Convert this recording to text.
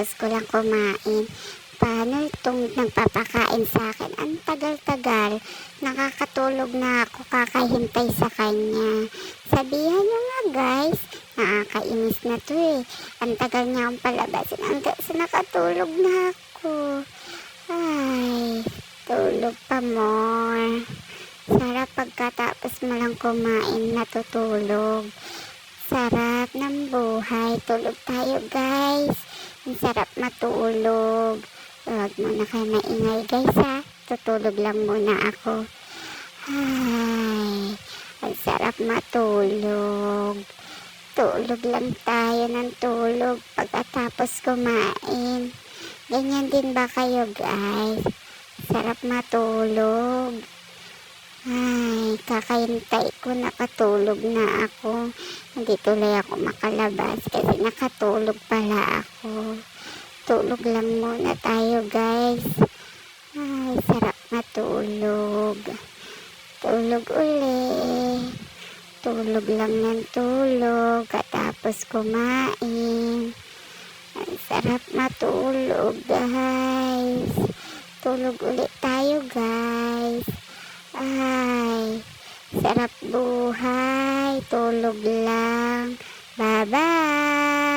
kakatapos ko lang kumain. Paano itong nagpapakain sa akin? Ang tagal-tagal. Nakakatulog na ako kakahintay sa kanya. Sabihan nyo nga guys, nakakainis na to eh. Ang tagal niya akong palabasin hanggang sa nakatulog na ako. Ay, tulog pa more. Sarap pagkatapos mo lang kumain, natutulog. Sarap ng buhay. Tulog tayo guys. Ang sarap matulog. Huwag muna kayo maingay guys ha. Tutulog lang muna ako. Ay, ang sarap matulog. Tulog lang tayo ng tulog pagkatapos kumain. Ganyan din ba kayo guys? Sarap matulog. Ay, kakahintay ko, nakatulog na ako. Hindi tuloy ako makalabas kasi nakatulog pala ako. Tulog lang muna tayo guys. Ay, sarap matulog. Tulog uli. Tulog lang ng tulog katapos kumain. Ang sarap matulog guys. Tulog ulit tayo guys. Ay, sarap buhay. Tulog lang. Bye-bye.